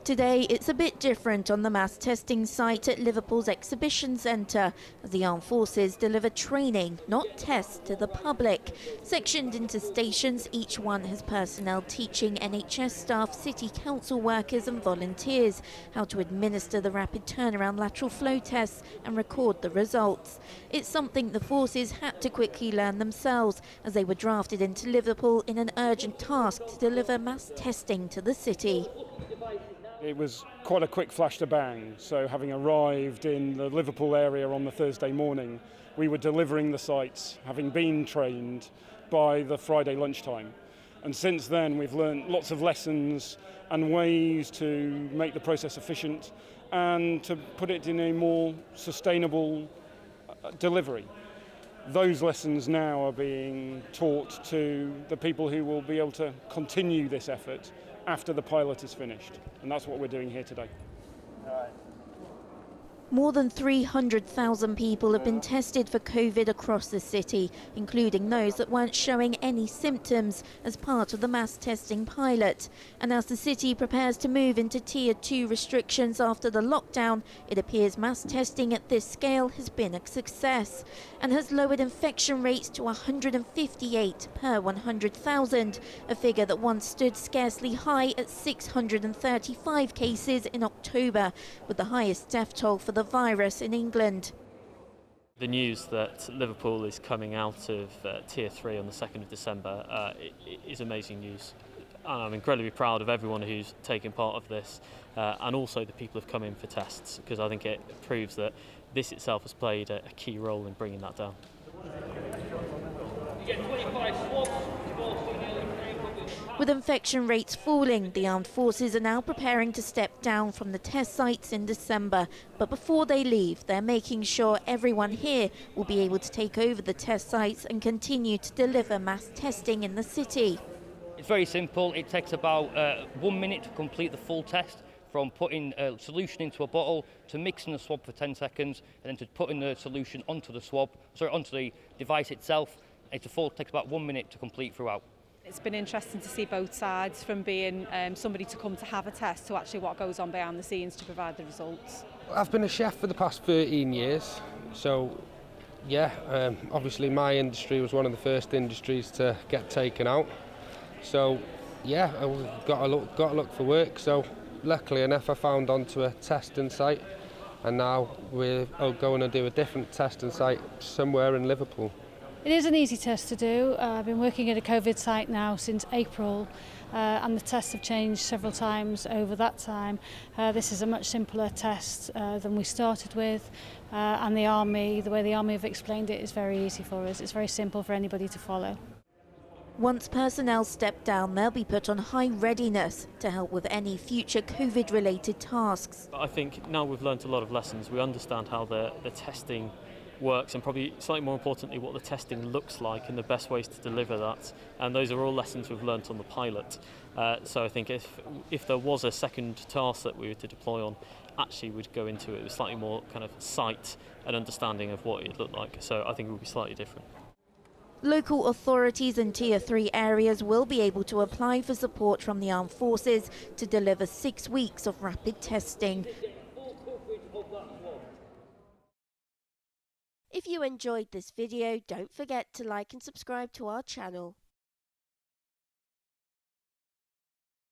Today, it's a bit different on the mass testing site at Liverpool's exhibition centre, as the armed forces deliver training, not tests, to the public. Sectioned into stations, each one has personnel teaching NHS staff, city council workers and volunteers how to administer the rapid turnaround lateral flow tests and record the results. It's something the forces had to quickly learn themselves, as they were drafted into Liverpool in an urgent task to deliver mass testing to the city. It was quite a quick flash to bang, so having arrived in the Liverpool area on the Thursday morning, we were delivering the sites, having been trained by the Friday lunchtime. And since then we've learned lots of lessons and ways to make the process efficient and to put it in a more sustainable delivery. Those lessons now are being taught to the people who will be able to continue this effort after the pilot is finished, and that's what we're doing here today. More than 300,000 people have been tested for COVID across the city, including those that weren't showing any symptoms as part of the mass testing pilot. And as the city prepares to move into Tier 2 restrictions after the lockdown, it appears mass testing at this scale has been a success and has lowered infection rates to 158 per 100,000, a figure that once stood scarcely high at 635 cases in October, with the highest death toll for the virus in England. The news that Liverpool is coming out of Tier 3 on the 2nd of December is amazing news. And I'm incredibly proud of everyone who's taken part of this and also the people who've come in for tests, because I think it proves that this itself has played a key role in bringing that down. You get 25 swabs. With infection rates falling, the armed forces are now preparing to step down from the test sites in December. But before they leave, they're making sure everyone here will be able to take over the test sites and continue to deliver mass testing in the city. It's very simple. It takes about 1 minute to complete the full test, from putting a solution into a bottle to mixing the swab for 10 seconds and then to putting the solution onto the device itself. It takes about 1 minute to complete throughout. It's been interesting to see both sides, from being somebody to come to have a test to actually what goes on behind the scenes to provide the results. I've been a chef for the past 13 years, so yeah, obviously my industry was one of the first industries to get taken out. So yeah, I got to look for work, so luckily enough I found onto a testing site, and now we're going to do a different testing site somewhere in Liverpool. It is an easy test to do. I've been working at a COVID site now since April, and the tests have changed several times over that time. This is a much simpler test than we started with, and the way the Army have explained it is very easy for us. It's very simple for anybody to follow. Once personnel step down, they'll be put on high readiness to help with any future COVID-related tasks. I think now we've learnt a lot of lessons. We understand how the testing works, and probably slightly more importantly what the testing looks like and the best ways to deliver that, and those are all lessons we've learnt on the pilot. So I think if there was a second task that we were to deploy on, actually we'd go into it with slightly more kind of sight and understanding of what it looked like, so I think it would be slightly different. Local authorities in Tier 3 areas will be able to apply for support from the armed forces to deliver 6 weeks of rapid testing. If you enjoyed this video, don't forget to like and subscribe to our channel.